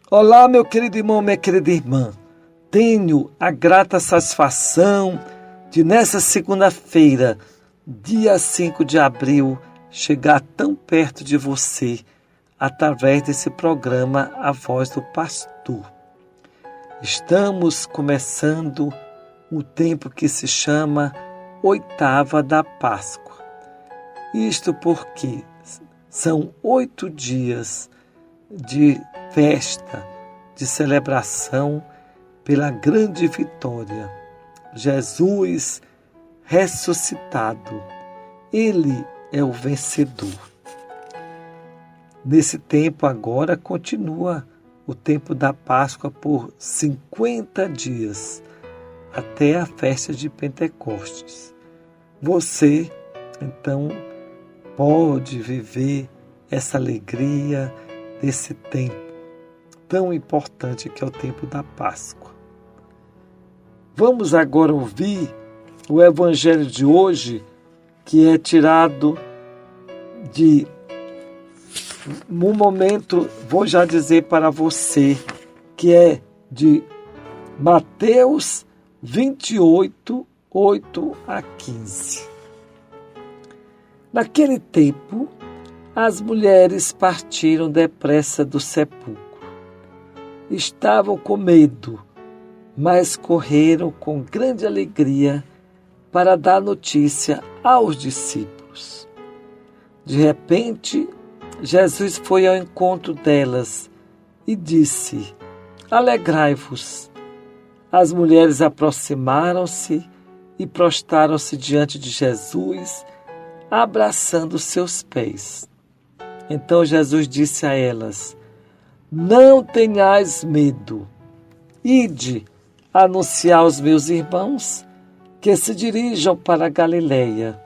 Olá, meu querido irmão, minha querida irmã. Tenho a grata satisfação de, nessa segunda-feira, dia 5 de abril, chegar tão perto de você através desse programa A Voz do Pastor. Estamos começando o tempo que se chama Oitava da Páscoa. Isto porque são 8 dias de festa, de celebração pela grande vitória. Jesus ressuscitado, Ele é o vencedor. Nesse tempo agora continua o tempo da Páscoa por 50 dias, até a festa de Pentecostes. Você, então, pode viver essa alegria desse tempo tão importante que é o tempo da Páscoa. Vamos agora ouvir o Evangelho de hoje, que é tirado de um momento, vou já dizer para você, que é de Mateus 28, 8 a 15. Naquele tempo, as mulheres partiram depressa do sepulcro. Estavam com medo, mas correram com grande alegria para dar notícia aos discípulos. De repente, Jesus foi ao encontro delas e disse: Alegrai-vos. As mulheres aproximaram-se e prostraram-se diante de Jesus, abraçando seus pés. Então Jesus disse a elas: Não tenhais medo. Ide anunciar aos meus irmãos que se dirijam para a Galileia.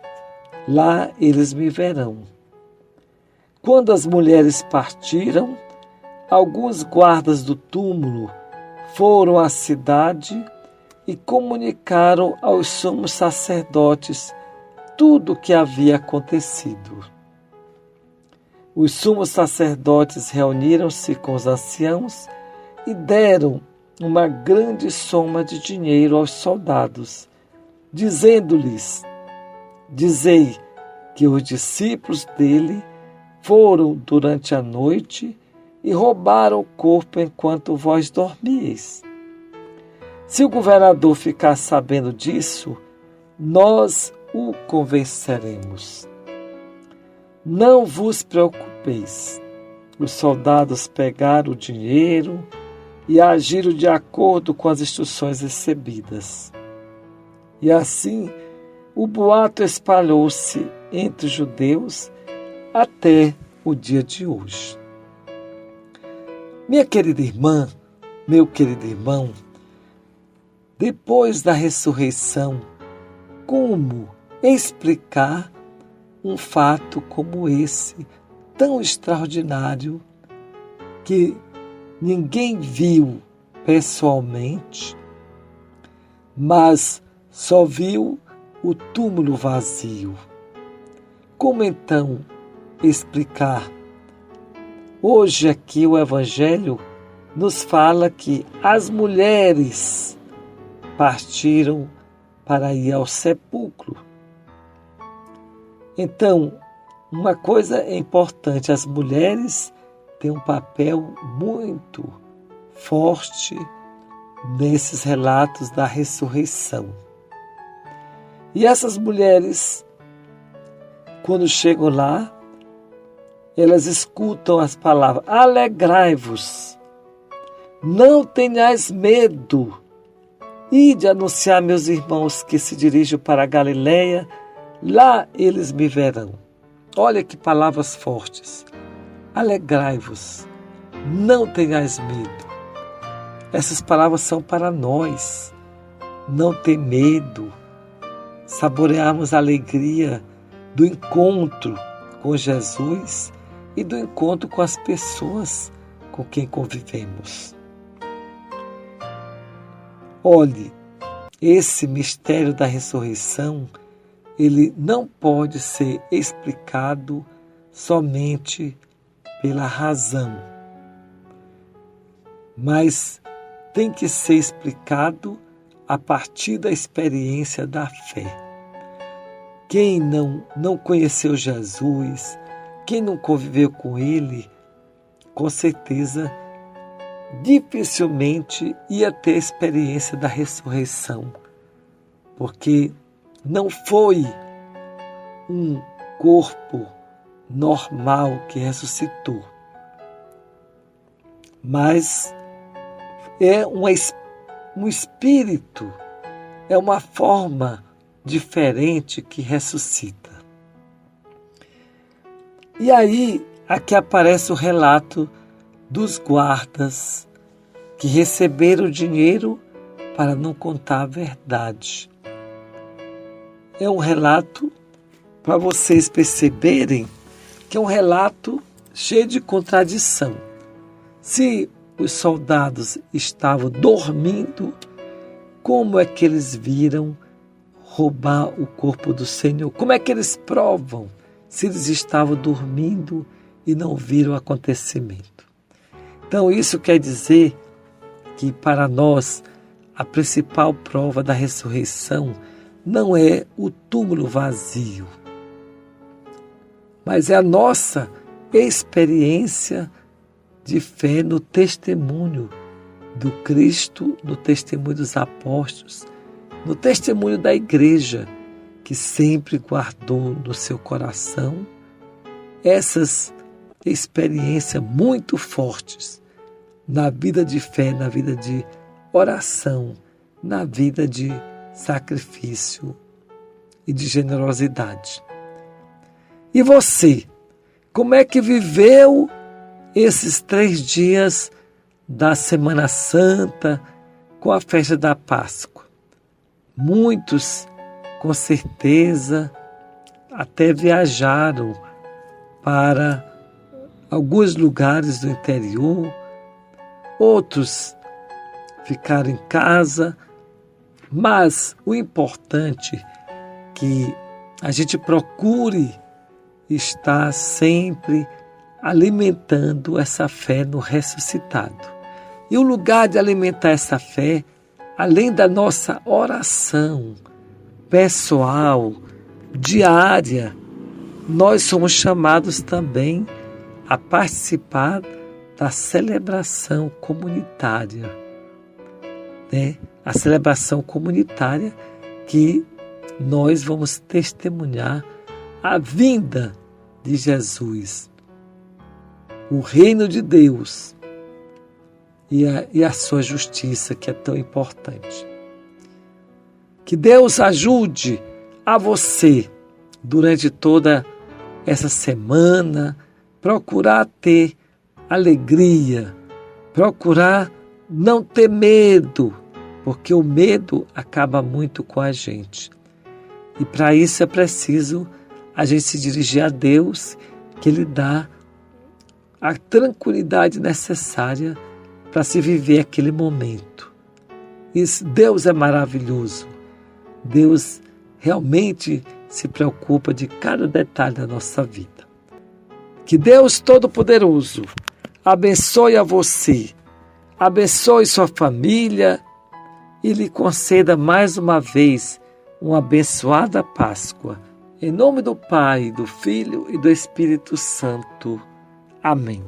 Lá eles me verão. Quando as mulheres partiram, alguns guardas do túmulo foram à cidade e comunicaram aos sumos sacerdotes tudo o que havia acontecido. Os sumos sacerdotes reuniram-se com os anciãos e deram uma grande soma de dinheiro aos soldados, dizendo-lhes: Dizei que os discípulos dele foram durante a noite e roubaram o corpo enquanto vós dormíeis. Se o governador ficar sabendo disso, nós o convenceremos. Não vos preocupeis. Os soldados pegaram o dinheiro e agiram de acordo com as instruções recebidas. E assim, o boato espalhou-se entre os judeus até o dia de hoje. Minha querida irmã, meu querido irmão, depois da ressurreição, como explicar um fato como esse, tão extraordinário, que ninguém viu pessoalmente, mas só viu o túmulo vazio? Como então explicar? Hoje aqui o Evangelho nos fala que as mulheres partiram para ir ao sepulcro. Então, uma coisa é importante, as mulheres têm um papel muito forte nesses relatos da ressurreição. E essas mulheres, quando chegam lá, elas escutam as palavras: Alegrai-vos, não tenhais medo, ide anunciar meus irmãos que se dirigem para a Galileia, lá eles me verão. Olha que palavras fortes. Alegrai-vos, não tenhais medo. Essas palavras são para nós. Não ter medo, saborearmos a alegria do encontro com Jesus e do encontro com as pessoas com quem convivemos. Olhe, esse mistério da ressurreição, ele não pode ser explicado somente pela razão. mas tem que ser explicado a partir da experiência da fé. Quem não conheceu Jesus, quem não conviveu com Ele, com certeza, dificilmente ia ter a experiência da ressurreição, porque não foi um corpo normal que ressuscitou, mas é um espírito, é uma forma diferente que ressuscita. E aí, aqui aparece o relato dos guardas que receberam dinheiro para não contar a verdade. É um relato para vocês perceberem que é um relato cheio de contradição. Se os soldados estavam dormindo, como é que eles viram roubar o corpo do Senhor? Como é que eles provam se eles estavam dormindo e não viram o acontecimento? Então isso quer dizer que para nós a principal prova da ressurreição não é o túmulo vazio, mas é a nossa experiência de fé no testemunho do Cristo, no testemunho dos apóstolos, no testemunho da igreja, que sempre guardou no seu coração essas experiências muito fortes na vida de fé, na vida de oração, na vida de sacrifício e de generosidade. E você, como é que viveu esses 3 dias da Semana Santa com a festa da Páscoa? Muitos, com certeza, até viajaram para alguns lugares do interior, outros ficaram em casa, mas o importante é que a gente procure estar sempre alimentando essa fé no ressuscitado. E o lugar de alimentar essa fé, além da nossa oração pessoal, diária, nós somos chamados também a participar da celebração comunitária, né? A celebração comunitária que nós vamos testemunhar a vinda de Jesus, o reino de Deus e a sua justiça, que é tão importante. Que Deus ajude a você, durante toda essa semana, procurar ter alegria, procurar não ter medo, porque o medo acaba muito com a gente. E para isso é preciso a gente se dirigir a Deus, que Ele dá a tranquilidade necessária para se viver aquele momento. Deus é maravilhoso. Deus realmente se preocupa de cada detalhe da nossa vida. Que Deus Todo-Poderoso abençoe a você, abençoe sua família e lhe conceda mais uma vez uma abençoada Páscoa. Em nome do Pai, do Filho e do Espírito Santo. Amém.